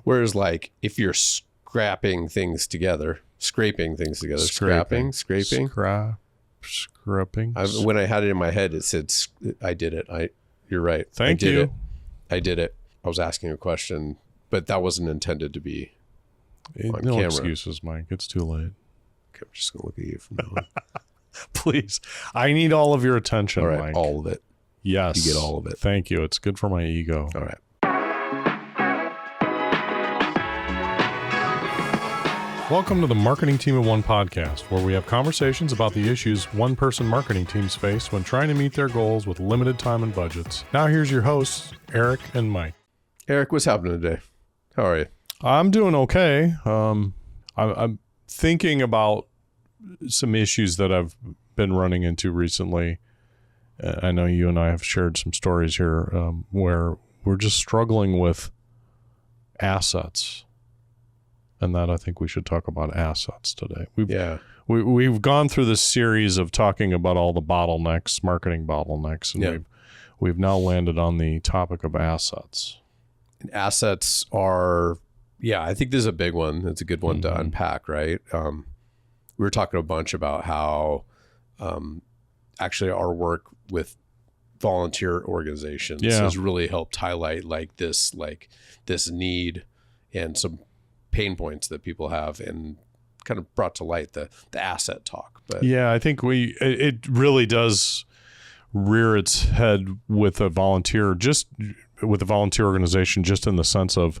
Whereas like if you're scraping things together, scraping, Scrapping. When I had it in my head, it said, I did it. You're right. Thank you. I did it. I was asking a question, but that wasn't intended to be on no camera. excuses, Mike. It's too late. Okay, I'm just going to look at you from now on. Please. I need all of your attention, All right, Mike. all of it. Yes. You get all of it. Thank you. It's good for my ego. All right. Welcome to the Marketing Team of One podcast, where we have conversations about the issues one-person marketing teams face when trying to meet their goals with limited time and budgets. Now here's your hosts, Eric and Mike. Eric, what's happening today? How are you? I'm doing okay. I'm thinking about some issues that I've been running into recently. I know you and I have shared some stories here where we're just struggling with assets. And that I think we should talk about assets today. We've gone through this series of talking about all the bottlenecks, marketing bottlenecks, and we've now landed on the topic of assets. And assets are, I think this is a big one. It's a good one to unpack, right? We were talking a bunch about how actually our work with volunteer organizations has really helped highlight this need and some pain points that people have, and kind of brought to light the asset talk. But I think it really does rear its head with a volunteer organization, just in the sense of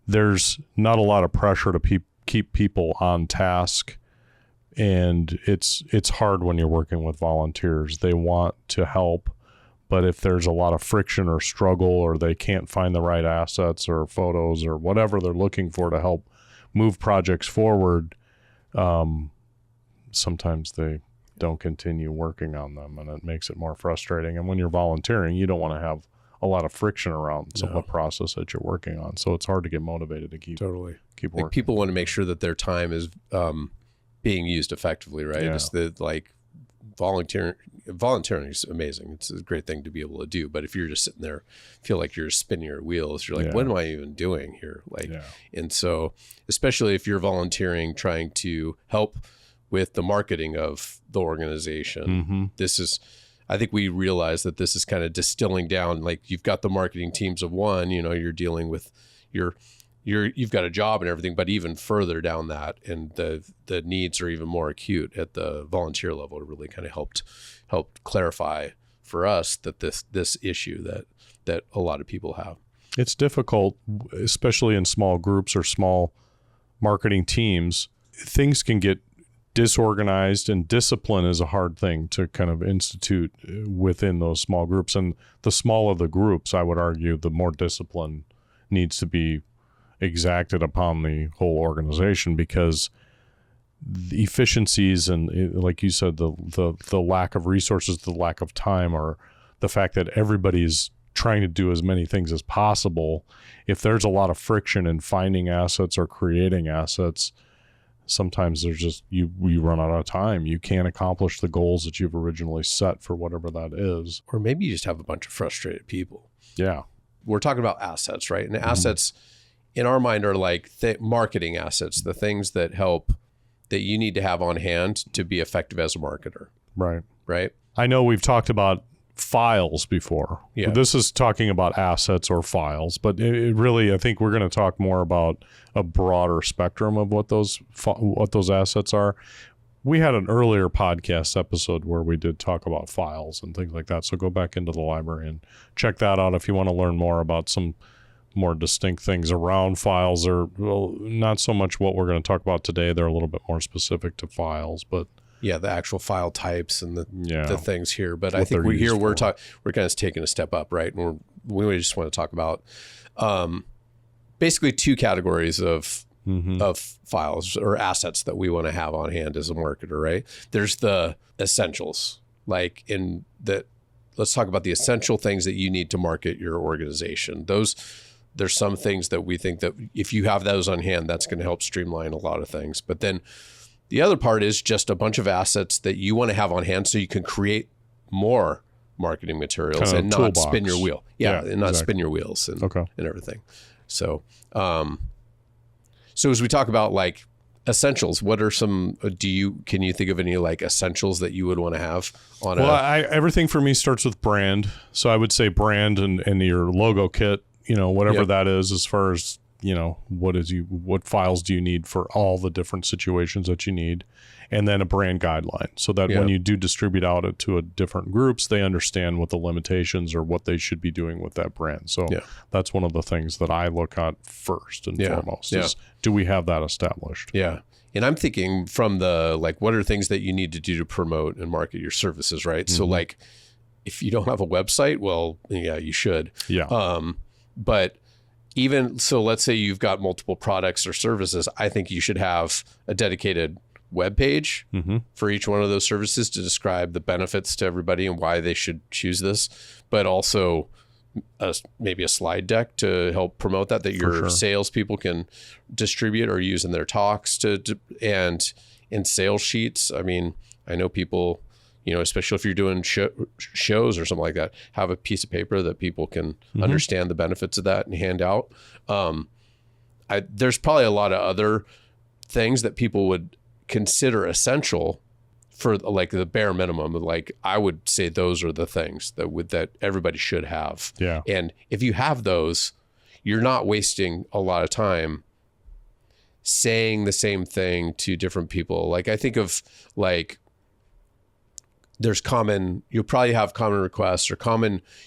there's not a lot of pressure to keep people on task, and it's hard when you're working with volunteers. They want to help, but if there's a lot of friction or struggle, or they can't find the right assets or photos or whatever they're looking for to help move projects forward, sometimes they don't continue working on them, and it makes it more frustrating. And when you're volunteering, you don't want to have a lot of friction around some of the process that you're working on. So it's hard to get motivated to keep working. Like people want to make sure that their time is being used effectively, right? Yeah. It's volunteering is amazing. It's a great thing to be able to do. But if you're just sitting there, feel like you're spinning your wheels, you're like, what am I even doing here? And so, especially if you're volunteering, trying to help with the marketing of the organization, I think we realize that this is kind of distilling down. Like, you've got the marketing teams of one, you're dealing with you've got a job and everything, but even further down that, and the needs are even more acute at the volunteer level. It really kind of helped clarify for us that this issue that a lot of people have. It's difficult, especially in small groups or small marketing teams. Things can get disorganized, and discipline is a hard thing to kind of institute within those small groups. And the smaller the groups, I would argue, the more discipline needs to be exacted upon the whole organization, because the efficiencies and, like you said, the lack of resources, the lack of time, or the fact that everybody's trying to do as many things as possible, if there's a lot of friction in finding assets or creating assets, sometimes there's just you run out of time. You can't accomplish the goals that you've originally set for whatever that is. Or maybe you just have a bunch of frustrated people. Yeah. We're talking about assets, right? And assets in our mind are like marketing assets, the things that you need to have on hand to be effective as a marketer. Right. I know we've talked about files before. Yeah. This is talking about assets or files, but it really, I think we're going to talk more about a broader spectrum of what those assets are. We had an earlier podcast episode where we did talk about files and things like that. So go back into the library and check that out if you want to learn more about some more distinct things around files, or not so much what we're going to talk about today. They're a little bit more specific to files, but the actual file types and the things here. But I think we're kind of taking a step up, right? And we just want to talk about basically two categories of files or assets that we want to have on hand as a marketer, right? There's the essentials, let's talk about the essential things that you need to market your organization. There's some things that we think that if you have those on hand, that's going to help streamline a lot of things. But then the other part is just a bunch of assets that you want to have on hand so you can create more marketing materials and not spin your wheel. And not spin your wheels and everything. So, so as we talk about like essentials, what are some, can you think of any like essentials that you would want to have on everything for me starts with brand. So I would say brand and your logo kit, whatever that is, as far as, what files do you need for all the different situations that you need, and then a brand guideline so that when you do distribute out it to different groups, they understand what the limitations or what they should be doing with that brand. So that's one of the things that I look at first and foremost is, do we have that established? Yeah. And I'm thinking from the, like, what are things that you need to do to promote and market your services, right? So like, if you don't have a website, well, yeah, you should. Yeah. But even so, let's say you've got multiple products or services, I think you should have a dedicated web page for each one of those services to describe the benefits to everybody and why they should choose this, but also maybe a slide deck to help promote that your salespeople can distribute or use in their talks and in sales sheets. I mean, I know people, especially if you're doing shows or something like that, have a piece of paper that people can understand the benefits of that and hand out. There's probably a lot of other things that people would consider essential for like the bare minimum. Like I would say those are the things that everybody should have. Yeah. And if you have those, you're not wasting a lot of time saying the same thing to different people. Like I think of like, you'll probably have common requests or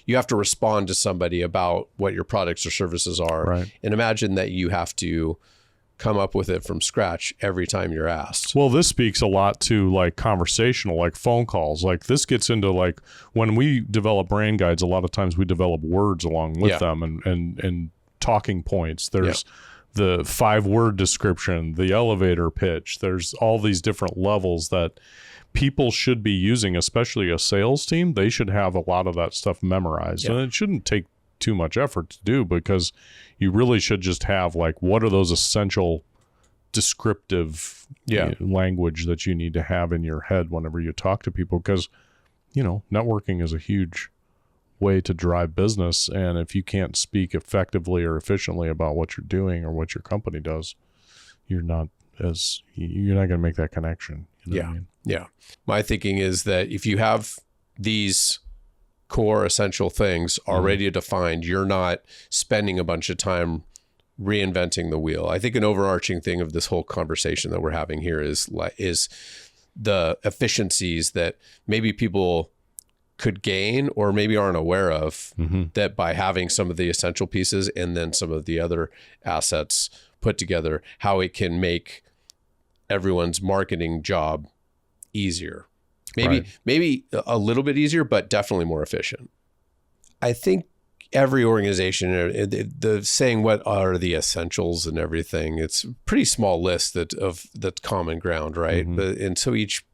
you have to respond to somebody about what your products or services are. Right. And imagine that you have to come up with it from scratch every time you're asked. Well, this speaks a lot to like conversational, like phone calls. Like this gets into like when we develop brand guides, a lot of times we develop words along with them and talking points. There's the 5-word description, the elevator pitch. There's all these different levels that people should be using, especially a sales team. They should have a lot of that stuff memorized, and it shouldn't take too much effort to do, because you really should just have like, what are those essential descriptive language that you need to have in your head whenever you talk to people, because networking is a huge way to drive business, and if you can't speak effectively or efficiently about what you're doing or what your company does, you're not going to make that connection. You know what I mean? Yeah. My thinking is that if you have these core essential things already defined, you're not spending a bunch of time reinventing the wheel. I think an overarching thing of this whole conversation that we're having here is the efficiencies that maybe people could gain or maybe aren't aware of, that by having some of the essential pieces and then some of the other assets put together, how it can make everyone's marketing job easier. Maybe a little bit easier, but definitely more efficient. I think every organization, the saying what are the essentials and everything, it's a pretty small list that's common ground, right? And so each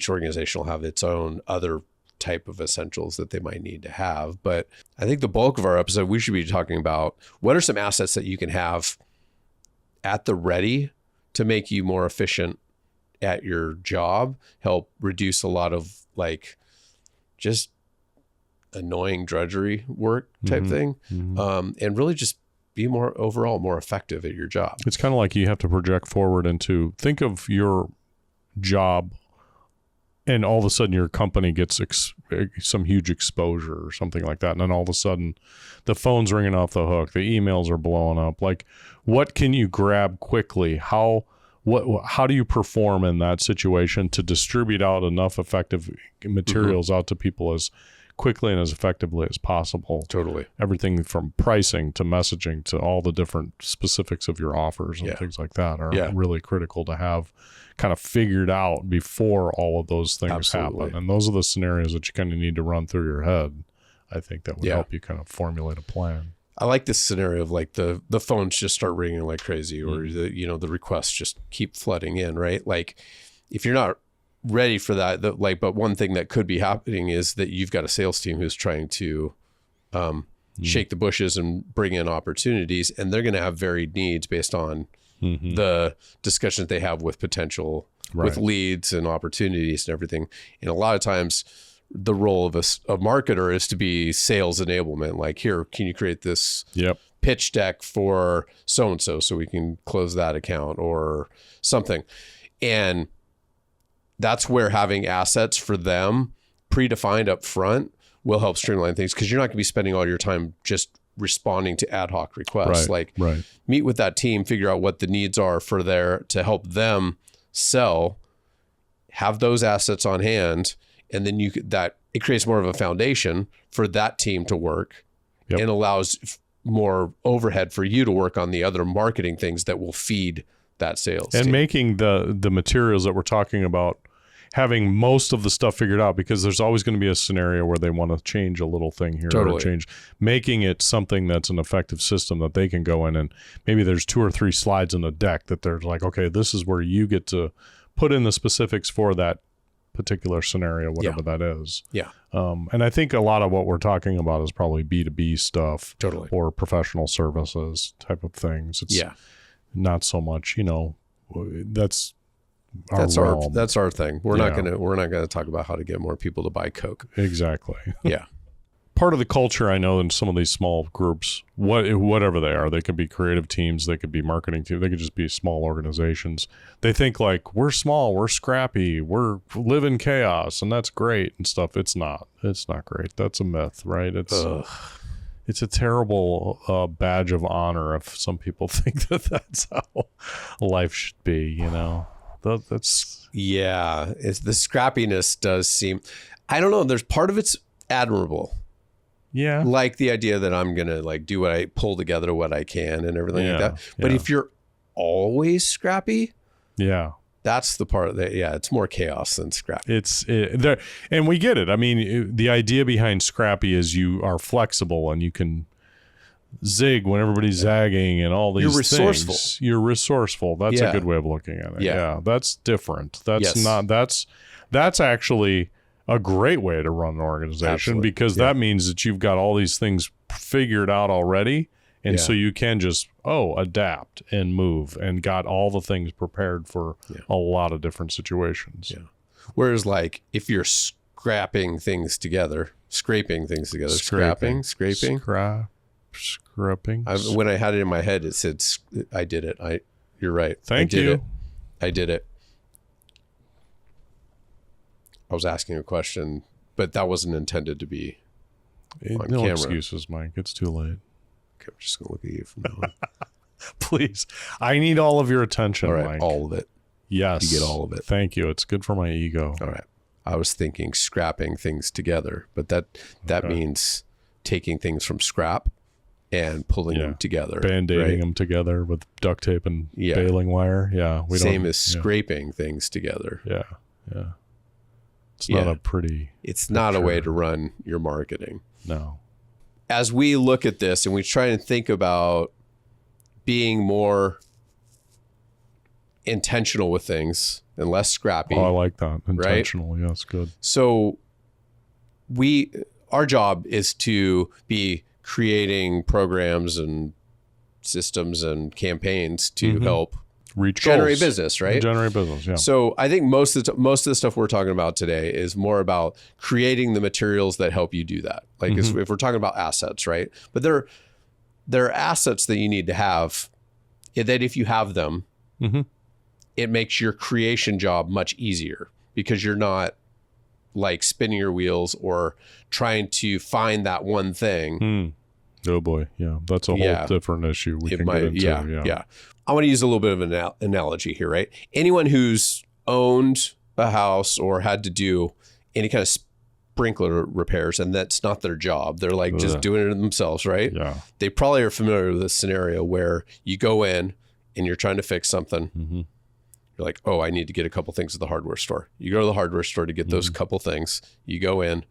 organization will have its own other type of essentials that they might need to have. But I think the bulk of our episode, we should be talking about what are some assets that you can have at the ready to make you more efficient at your job, help reduce a lot of like just annoying drudgery work type thing, and really just be more effective at your job. It's kind of like you have to project forward into, think of your job and all of a sudden your company gets some huge exposure or something like that. And then all of a sudden the phone's ringing off the hook, the emails are blowing up. Like, what can you grab quickly? How do you perform in that situation to distribute out enough effective materials out to people as quickly and as effectively as possible? Totally. Everything from pricing to messaging to all the different specifics of your offers and things like that are really critical to have kind of figured out before all of those things happen. And those are the scenarios that you kind of need to run through your head. I think that would help you kind of formulate a plan. I like this scenario of like the phones just start ringing like crazy, or the requests just keep flooding in, right? Like if you're not ready for that, but one thing that could be happening is that you've got a sales team who's trying to shake the bushes and bring in opportunities, and they're going to have varied needs based on the discussion that they have with potential, with leads and opportunities and everything. And a lot of times the role of a marketer is to be sales enablement. Like, here, can you create this pitch deck for so-and-so so we can close that account or something. And that's where having assets for them predefined up front will help streamline things, because you're not going to be spending all your time just responding to ad hoc requests. Meet with that team, figure out what the needs are for to help them sell, have those assets on hand, and then it creates more of a foundation for that team to work and allows more overhead for you to work on the other marketing things that will feed that sales and team. Making the materials that we're talking about, having most of the stuff figured out, because there's always going to be a scenario where they want to change a little thing here or change, making it something that's an effective system that they can go in, and maybe there's 2 or 3 slides in the deck that they're like, okay, this is where you get to put in the specifics for that particular scenario, whatever that is. Yeah. And I think a lot of what we're talking about is probably B2B stuff or professional services type of things. It's not so much, that's our thing. We're not gonna talk about how to get more people to buy Coke. Exactly. Yeah. Part of the culture, I know, in some of these small groups, whatever they are, they could be creative teams, they could be marketing teams, they could just be small organizations. They think like, we're small, we're scrappy, we're live in chaos, and that's great and stuff. It's not great. That's a myth, right? It's a terrible badge of honor if some people think that's how life should be. That's it's the scrappiness does seem, I don't know, there's part of it's admirable. Yeah. Like the idea that I'm going to like do pull together what I can and everything like that. But if you're always scrappy, that's the part that, it's more chaos than scrappy. And we get it. I mean, the idea behind scrappy is you are flexible and you can zig when everybody's zagging and all these You're resourceful. things. You're resourceful. That's a good way of looking at it. Yeah. That's different. That's actually a great way to run an organization, because that means that you've got all these things figured out already. And so you can just, adapt and move and got all the things prepared for a lot of different situations. Yeah. Whereas like if you're scraping things together, scraping, scrapping. When I had it in my head, it said, I did it. You're right. Thank you. I did it. I was asking a question, but that wasn't intended to be on camera. Excuses, Mike. It's too late. Okay, I'm just going to look at you from now on. Please. I need all of your attention, all right, Mike. All of it. Yes. You get all of it. Thank you. It's good for my ego. All right. I was thinking scrapping things together, but that means taking things from scrap and pulling them together. Band-aiding them together with duct tape and baling wire. Yeah. Same as scraping things together. Yeah. Yeah. It's not a pretty... It's not a way to run your marketing. No. As we look at this and we try and think about being more intentional with things and less scrappy. Oh, I like that. Intentional. Right? Yes, good. So our job is to be creating programs and systems and campaigns to help generate business, right? Generate business, yeah. So I think most of the stuff we're talking about today is more about creating the materials that help you do that. Like if we're talking about assets, right? But there are assets that you need to have that if you have them, it makes your creation job much easier, because you're not like spinning your wheels or trying to find that one thing. Oh boy. Yeah. That's a whole different issue we can get into. Yeah. I want to use a little bit of an analogy here, right? Anyone who's owned a house or had to do any kind of sprinkler repairs, and that's not their job, they're like just doing it themselves, right? Yeah. They probably are familiar with this scenario where you go in and you're trying to fix something. You're like, I need to get a couple things at the hardware store. You go to the hardware store to get those couple things. You go in,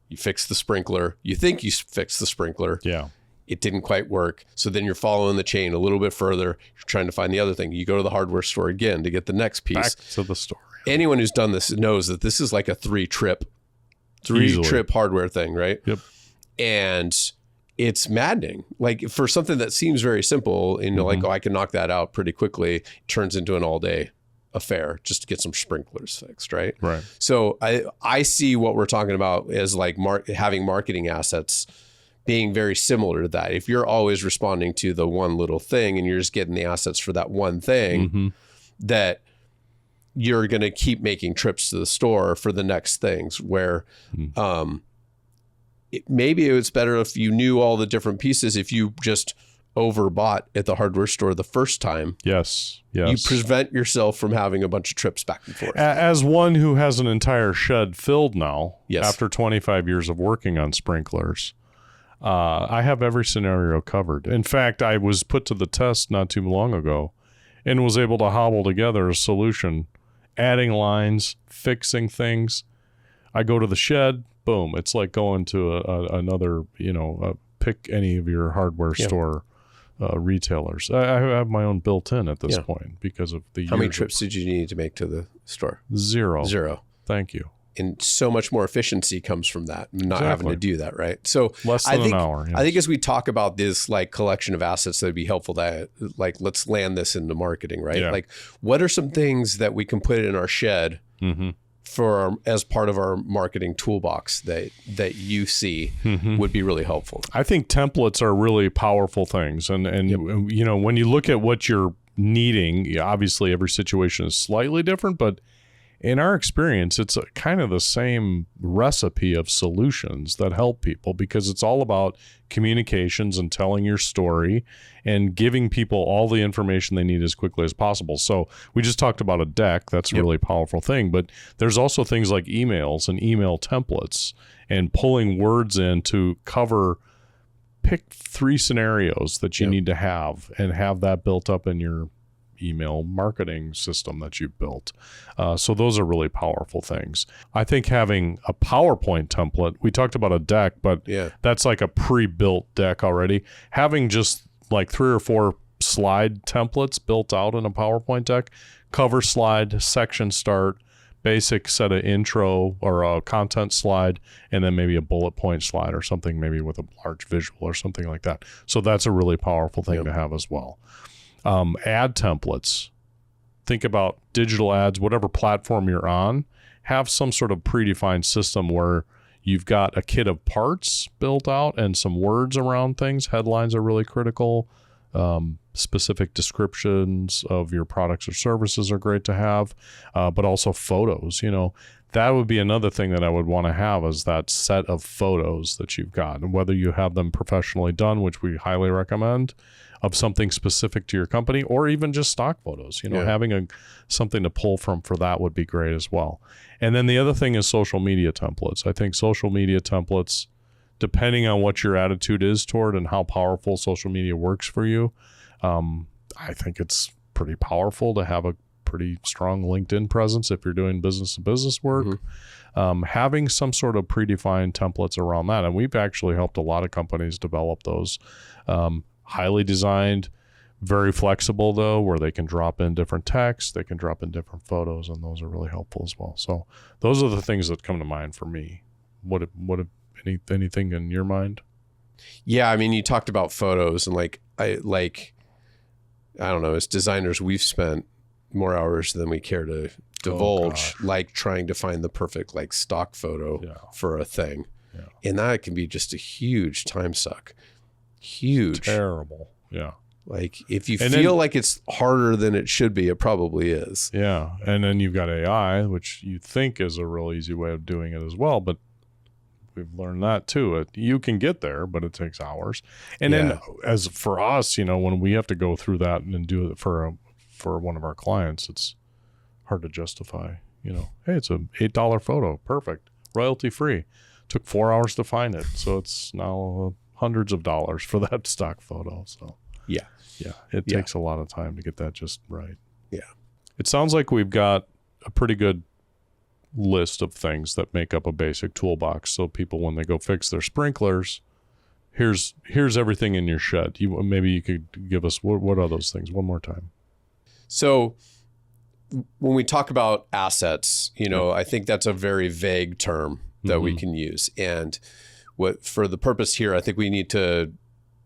you fix the sprinkler. You think you fixed the sprinkler. Yeah. It didn't quite work. So then you're following the chain a little bit further. You're trying to find the other thing. You go to the hardware store again to get the next piece. Back to the store. Anyone who's done this knows that this is like a three trip hardware thing, right? Yep. And it's maddening. Like for something that seems very simple and you're like, I can knock that out pretty quickly. It turns into an all day affair just to get some sprinklers fixed, right? Right. So I see what we're talking about as like having marketing assets being very similar to that. If you're always responding to the one little thing and you're just getting the assets for that one thing, that you're going to keep making trips to the store for the next things where maybe it was better if you knew all the different pieces. If you just overbought at the hardware store the first time, yes, you prevent yourself from having a bunch of trips back and forth. As one who has an entire shed filled now, yes, after 25 years of working on sprinklers, I have every scenario covered. In fact, I was put to the test not too long ago and was able to hobble together a solution, adding lines, fixing things. I go to the shed, boom. It's like going to another, pick any of your hardware store retailers. I have my own built-in at this point because of the How many trips did you need to make to the store? Zero. Thank you. And so much more efficiency comes from that, not having to do that, right? So less than an hour. Yes. I think as we talk about this like collection of assets, that would be helpful that like, let's land this into marketing, right? Yeah. Like what are some things that we can put in our shed as part of our marketing toolbox that you see would be really helpful? I think templates are really powerful things. And when you look at what you're needing, obviously every situation is slightly different, but in our experience, it's kind of the same recipe of solutions that help people, because it's all about communications and telling your story and giving people all the information they need as quickly as possible. So we just talked about a deck. That's a really powerful thing. But there's also things like emails and email templates and pulling words in to pick 3 scenarios that you need to have and have that built up in your email marketing system that you've built. So those are really powerful things. I think having a PowerPoint template, we talked about a deck, but that's like a pre-built deck already. Having just like 3 or 4 slide templates built out in a PowerPoint deck, cover slide, section start, basic set of intro or a content slide, and then maybe a bullet point slide or something, maybe with a large visual or something like that. So that's a really powerful thing to have as well. Ad templates. Think about digital ads, whatever platform you're on, have some sort of predefined system where you've got a kit of parts built out and some words around things. Headlines are really critical. Specific descriptions of your products or services are great to have, but also photos. That would be another thing that I would want to have, is that set of photos that you've got, and whether you have them professionally done, which we highly recommend, of something specific to your company, or even just stock photos. Having something to pull from for that would be great as well. And then the other thing is social media templates. I think social media templates, depending on what your attitude is toward and how powerful social media works for you, I think it's pretty powerful to have a pretty strong LinkedIn presence if you're doing business-to-business work. Having some sort of predefined templates around that. And we've actually helped a lot of companies develop those. Highly designed, very flexible though, where they can drop in different text, they can drop in different photos, and those are really helpful as well. So those are the things that come to mind for me. What anything in your mind? Yeah, I mean, you talked about photos, and I don't know, as designers, we've spent more hours than we care to divulge, trying to find the perfect stock photo for a thing. And that can be just a huge time suck. Huge. Terrible. Yeah. If you feel like it's harder than it should be, it probably is. Yeah. And then you've got AI, which you think is a real easy way of doing it as well. But we've learned that too. You can get there, but it takes hours. And then as for us, when we have to go through that and do it for one of our clients, it's hard to justify. Hey, it's an $8 photo. Perfect. Royalty free. Took 4 hours to find it. So it's now hundreds of dollars for that stock photo. So it takes a lot of time to get that just right. It sounds like we've got a pretty good list of things that make up a basic toolbox, so people, when they go fix their sprinklers, here's everything in your shed. Maybe you could give us what are those things one more time. So when we talk about assets, I think that's a very vague term that we can use, and for the purpose here, I think we need to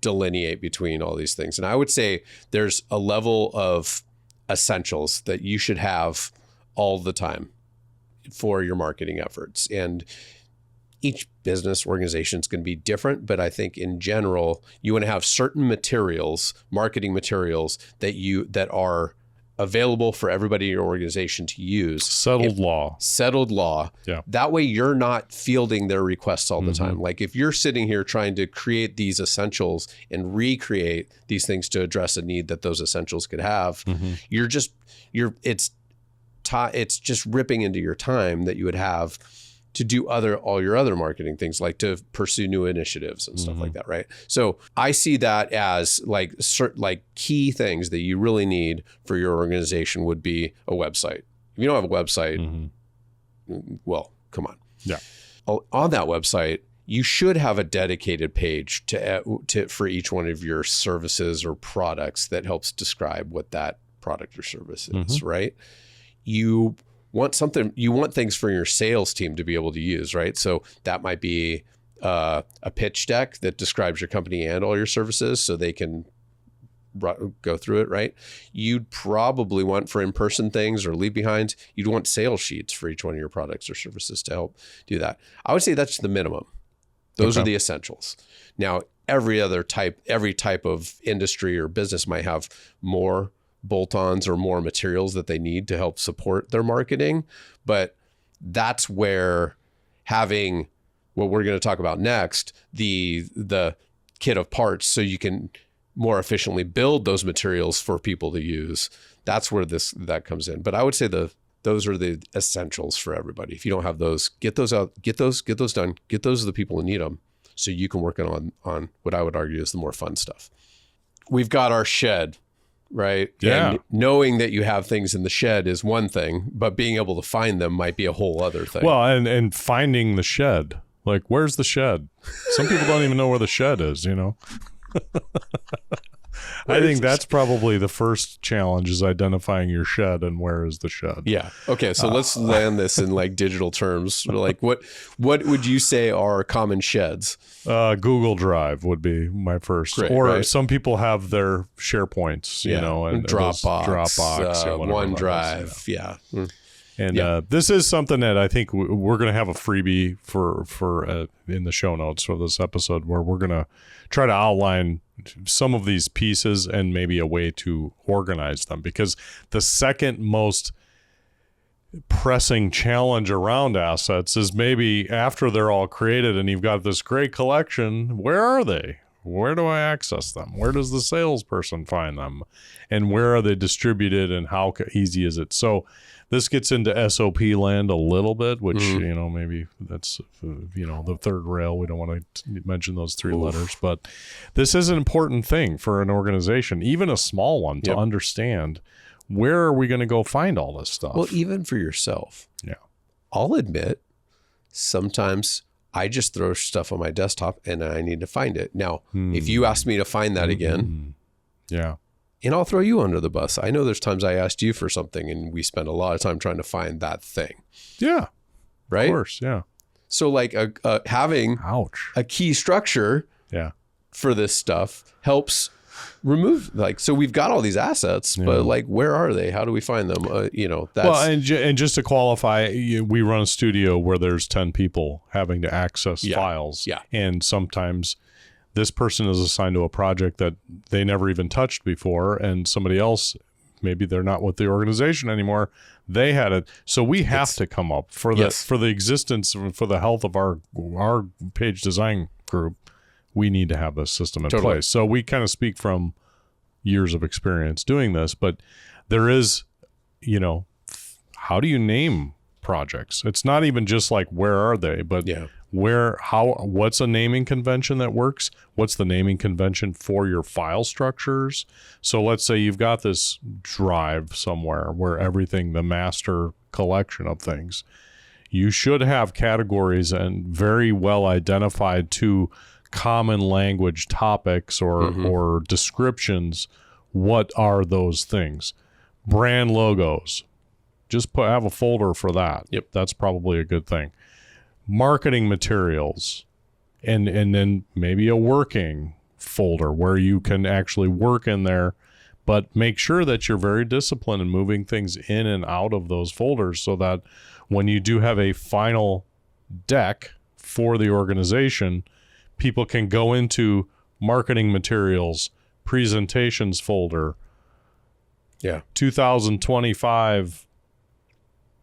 delineate between all these things. And I would say there's a level of essentials that you should have all the time for your marketing efforts. And each business organization is going to be different, but I think in general, you want to have certain materials, marketing materials that are available for everybody in your organization to use. Settled law. Yeah. That way you're not fielding their requests all the time. Like if you're sitting here trying to create these essentials and recreate these things to address a need that those essentials could have, it's just ripping into your time that you would have to do all your other marketing things, like to pursue new initiatives and stuff like that, right? So I see that as like key things that you really need for your organization would be a website. If you don't have a website, well, come on. Yeah. On that website, you should have a dedicated page for each one of your services or products that helps describe what that product or service is, right? You want things for your sales team to be able to use, right? So that might be a pitch deck that describes your company and all your services so they can go through it, right? You'd probably want, for in-person things or leave behinds, you'd want sales sheets for each one of your products or services to help do that. I would say that's the minimum. Those are the essentials. Now, every type of industry or business might have more bolt-ons or more materials that they need to help support their marketing. But that's where having what we're going to talk about next, the kit of parts, so you can more efficiently build those materials for people to use. That's where that comes in. But I would say those are the essentials for everybody. If you don't have those, get those out, get those done, get those to the people who need them, so you can work on what I would argue is the more fun stuff. We've got our shed, right? Yeah. And knowing that you have things in the shed is one thing, but being able to find them might be a whole other thing. Well, and finding the shed. Like, where's the shed? Some people don't even know where the shed is, you know? I think that's probably the first challenge, is identifying your shed and where is the shed. Yeah. Okay. So let's land this in like digital terms. Like what would you say are common sheds? Google Drive would be my first. Great, or right? Some people have their SharePoints, you know, and Dropbox, OneDrive. Yeah. And this is something that I think we're going to have a freebie for in the show notes for this episode, where we're going to try to outline some of these pieces and maybe a way to organize them. Because the second most pressing challenge around assets is maybe after they're all created and you've got this great collection, where are they? Where do I access them? Where does the salesperson find them? And where are they distributed, and how easy is it? So this gets into SOP land a little bit, which, you know, maybe that's, the third rail. We don't want to mention those three letters, but this is an important thing for an organization, even a small one, to understand where are we going to go find all this stuff? Well, even for yourself. Yeah. I'll admit, sometimes I just throw stuff on my desktop and I need to find it. Now, if you ask me to find that again, and I'll throw you under the bus. I know there's times I asked you for something and we spend a lot of time trying to find that thing. Yeah. Right? Of course, yeah. So like having a key structure for this stuff helps remove, like, so we've got all these assets, but like, where are they? How do we find them? That's... Well, and just to qualify, we run a studio where there's 10 people having to access files. Yeah. And sometimes this person is assigned to a project that they never even touched before, and somebody else, maybe they're not with the organization anymore, they had it. So we have to come up for the existence, for the health of our page design group. We need to have this system in place. So we kind of speak from years of experience doing this, but there is, how do you name projects? It's not even just like, where are they, but what's a naming convention that works? What's the naming convention for your file structures? So let's say you've got this drive somewhere where everything, the master collection of things, you should have categories and very well identified to common language topics or descriptions. What are those things? Brand logos. Just have a folder for that. Yep. That's probably a good thing. Marketing materials, and then maybe a working folder where you can actually work in there, But make sure that you're very disciplined in moving things in and out of those folders so that when you do have a final deck for the organization, people can go into marketing materials, presentations folder, 2025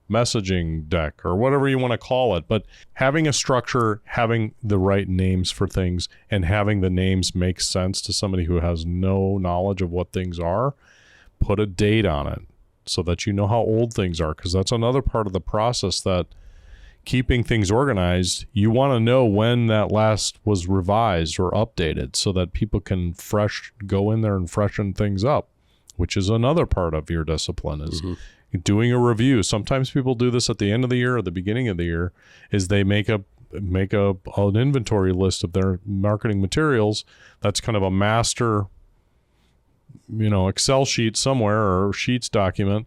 messaging deck, or whatever you want to call it. But having a structure, having the right names for things, and having the names make sense to somebody who has no knowledge of what things are, put a date on it so that you know how old things are, because that's another part of the process, that keeping things organized, you want to know when that last was revised or updated so that people can go in there and freshen things up, which is another part of your discipline, is doing a review. Sometimes people do this at the end of the year or the beginning of the year, is they make an inventory list of their marketing materials. That's kind of a master, Excel sheet somewhere, or Sheets document,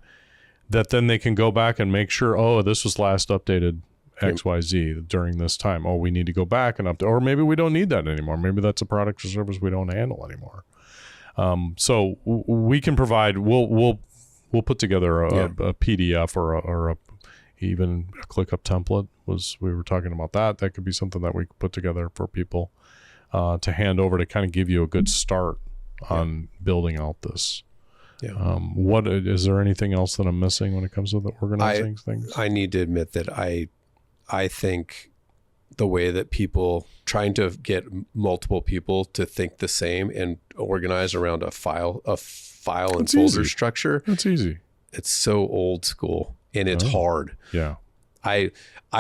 that then they can go back and make sure, oh, this was last updated XYZ during this time. Oh, we need to go back and update, or maybe we don't need that anymore. Maybe that's a product or service we don't handle anymore. So we can provide, we'll put together a PDF or even a ClickUp template. We were talking about that. That could be something that we could put together for people to hand over to kind of give you a good start on building out this. What is there anything else that I'm missing when it comes to the organizing things? I need to admit that I think the way that people trying to get multiple people to think the same and organize around a file and folder structure. That's easy. It's so old school and it's hard. Yeah. I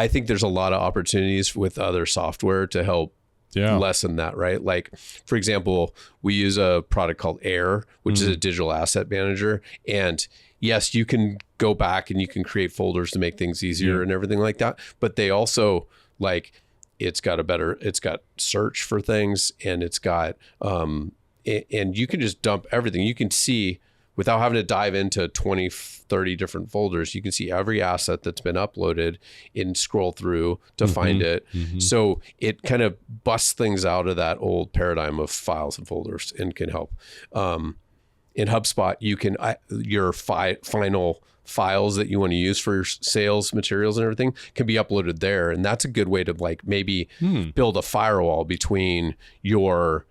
think there's a lot of opportunities with other software to help lessen that, right? Like, for example, we use a product called Air, which is a digital asset manager. And yes, you can go back and you can create folders to make things easier and everything like that. But they also, it's got search for things, and it's got, and you can just dump everything. You can see, without having to dive into 20, 30 different folders, you can see every asset that's been uploaded and scroll through to find it. So it kind of busts things out of that old paradigm of files and folders and can help. In HubSpot, you can, your final files that you want to use for your sales materials and everything can be uploaded there. And that's a good way to maybe build a firewall between your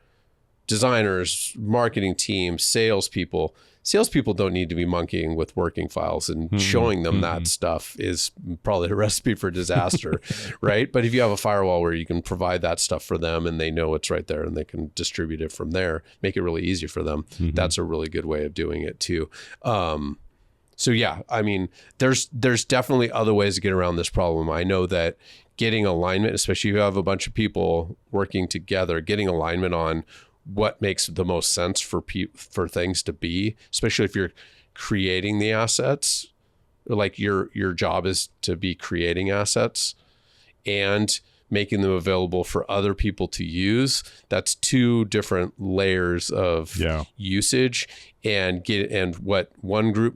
designers, marketing team, salespeople. Salespeople don't need to be monkeying with working files, and showing them that stuff is probably a recipe for disaster, right? But if you have a firewall where you can provide that stuff for them and they know it's right there and they can distribute it from there, make it really easy for them. That's a really good way of doing it too. So yeah, I mean, there's definitely other ways to get around this problem. I know that getting alignment, especially if you have a bunch of people working together, getting alignment on what makes the most sense for things to be, especially if you're creating the assets, like your job is to be creating assets and making them available for other people to use. That's two different layers of usage, and what one group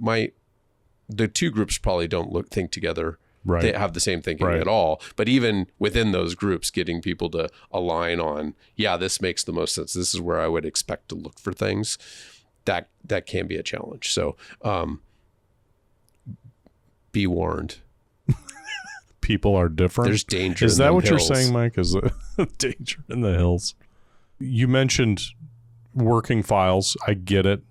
the two groups probably don't think together. Right. They have the same thinking at all. But even within those groups, getting people to align on, this makes the most sense. This is where I would expect to look for things. That can be a challenge. So be warned. People are different. There's danger. Is that what hills. You're saying, Mike? Is danger in the hills? You mentioned working files. I get it.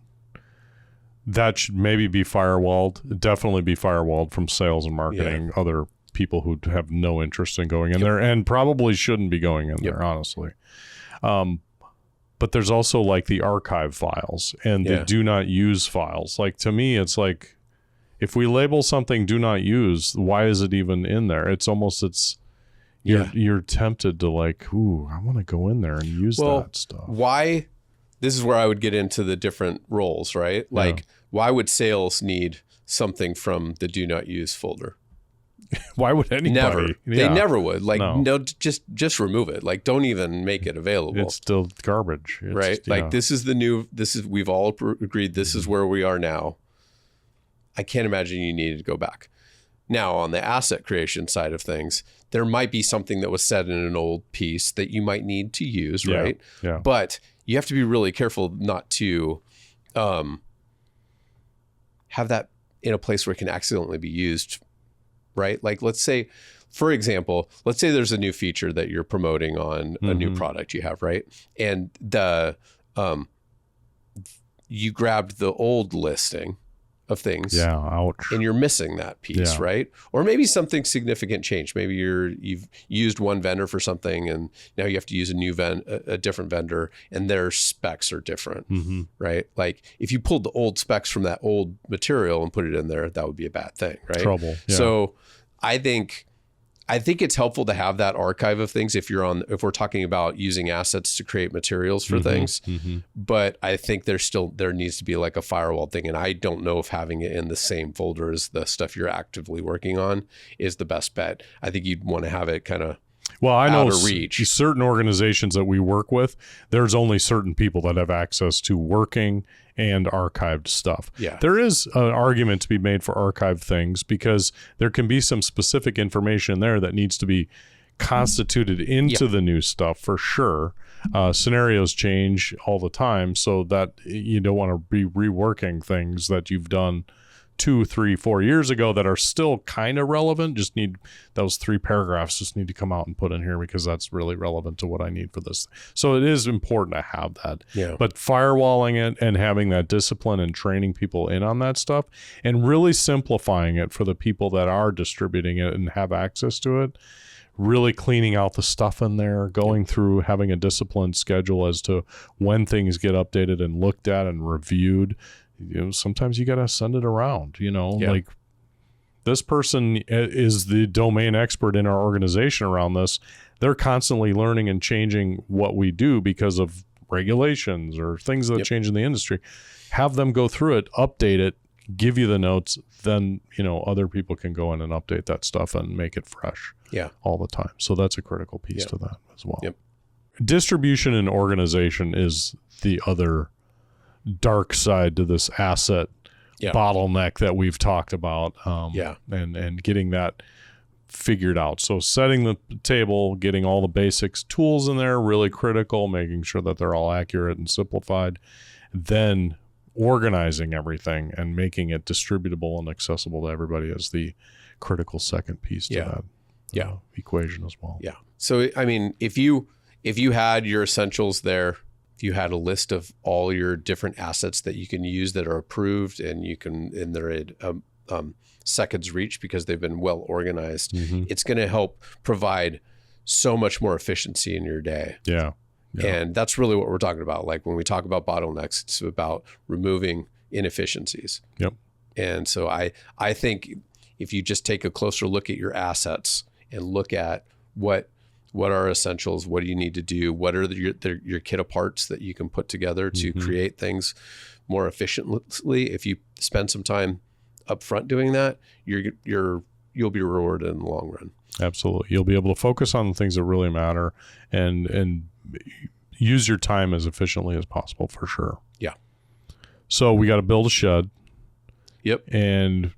That should maybe be firewalled. Definitely be firewalled from sales and marketing, other people who have no interest in going in there, and probably shouldn't be going in there, honestly. But there's also the archive files and the do not use files. To me, it's if we label something do not use, why is it even in there? You're tempted to I want to go in there and use that stuff. Why? This is where I would get into the different roles, right? Why would sales need something from the do not use folder? Why would anybody? Never. They never would. No, just remove it. Don't even make it available. It's still garbage. Right? We've all agreed this is where we are now. I can't imagine you needed to go back. Now, on the asset creation side of things, there might be something that was said in an old piece that you might need to use, right? Yeah. But you have to be really careful not to have that in a place where it can accidentally be used, right? Like let's say, for example, let's say there's a new feature that you're promoting on a new product you have, right? And you grabbed the old listing of things. Yeah, ouch. And you're missing that piece, right? Or maybe something significant changed. Maybe you've used one vendor for something and now you have to use a different vendor and their specs are different, right? Like if you pulled the old specs from that old material and put it in there, that would be a bad thing, right? Trouble. Yeah. So I think it's helpful to have that archive of things if we're talking about using assets to create materials for things. But I think there needs to be like a firewall thing. And I don't know if having it in the same folder as the stuff you're actively working on is the best bet. I think you'd want to have it kind of out of reach. Certain organizations that we work with, there's only certain people that have access to working and archived stuff. Yeah. There is an argument to be made for archived things because there can be some specific information there that needs to be constituted into the new stuff for sure. Scenarios change all the time, so that you don't want to be reworking things that you've done 2, 3, 4 years ago that are still kind of relevant. Just need those 3 paragraphs just need to come out and put in here because that's really relevant to what I need for this. So it is important to have that. Yeah. But firewalling it and having that discipline and training people in on that stuff and really simplifying it for the people that are distributing it and have access to it, really cleaning out the stuff in there, going through, having a disciplined schedule as to when things get updated and looked at and reviewed. Sometimes you got to send it around, like this person is the domain expert in our organization around this. They're constantly learning and changing what we do because of regulations or things that change in the industry. Have them go through it, update it, give you the notes. Then, other people can go in and update that stuff and make it fresh all the time. So that's a critical piece to that as well. Yep. Distribution and organization is the other dark side to this asset bottleneck that we've talked about, and getting that figured out. So setting the table, getting all the basics tools in there, really critical, making sure that they're all accurate and simplified, then organizing everything and making it distributable and accessible to everybody is the critical second piece to that equation as well. Yeah. So, I mean, if you had your essentials there, if you had a list of all your different assets that you can use that are approved and they're at seconds reach because they've been well organized, it's going to help provide so much more efficiency in your day. Yeah. And that's really what we're talking about. Like when we talk about bottlenecks, it's about removing inefficiencies. Yep. And so I think if you just take a closer look at your assets and look at what are essentials, what do you need to do, what are your kit of parts that you can put together to create things more efficiently. If you spend some time up front doing that, you'll be rewarded in the long run. Absolutely. You'll be able to focus on the things that really matter and use your time as efficiently as possible for sure. Yeah. So we got to build a shed. Yep. And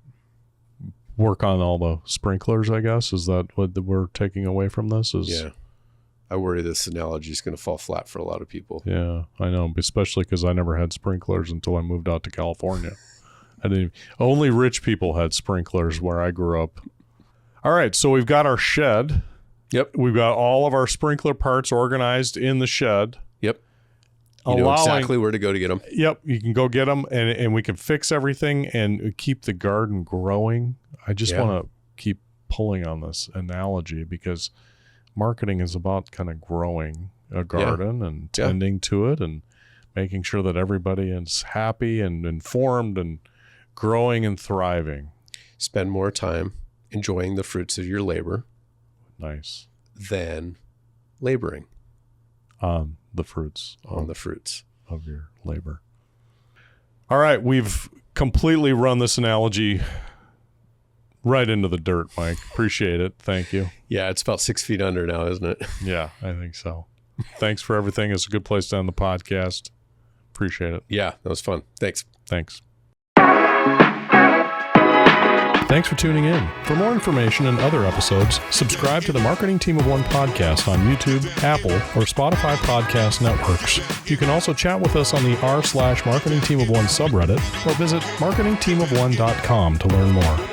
work on all the sprinklers, I guess. Is that what we're taking away from this? Yeah. I worry this analogy is going to fall flat for a lot of people. Yeah, I know, especially because I never had sprinklers until I moved out to California. Only rich people had sprinklers where I grew up. All right, so we've got our shed. Yep. We've got all of our sprinkler parts organized in the shed. Yep. You know exactly where to go to get them. Yep, you can go get them, and we can fix everything and keep the garden growing. I just want to keep pulling on this analogy because marketing is about kind of growing a garden and tending to it and making sure that everybody is happy and informed and growing and thriving. Spend more time enjoying the fruits of your labor. Nice. Than laboring. On the fruits of your labor. All right, we've completely run this analogy right into the dirt, Mike. Appreciate it. Thank you. Yeah, it's about 6 feet under now, isn't it? Yeah, I think so. Thanks for everything. It's a good place to end the podcast. Appreciate it. Yeah, that was fun. Thanks. Thanks for tuning in. For more information and other episodes, subscribe to the Marketing Team of One podcast on YouTube, Apple, or Spotify podcast networks. You can also chat with us on the r/Marketing Team of One subreddit or visit marketingteamofone.com to learn more.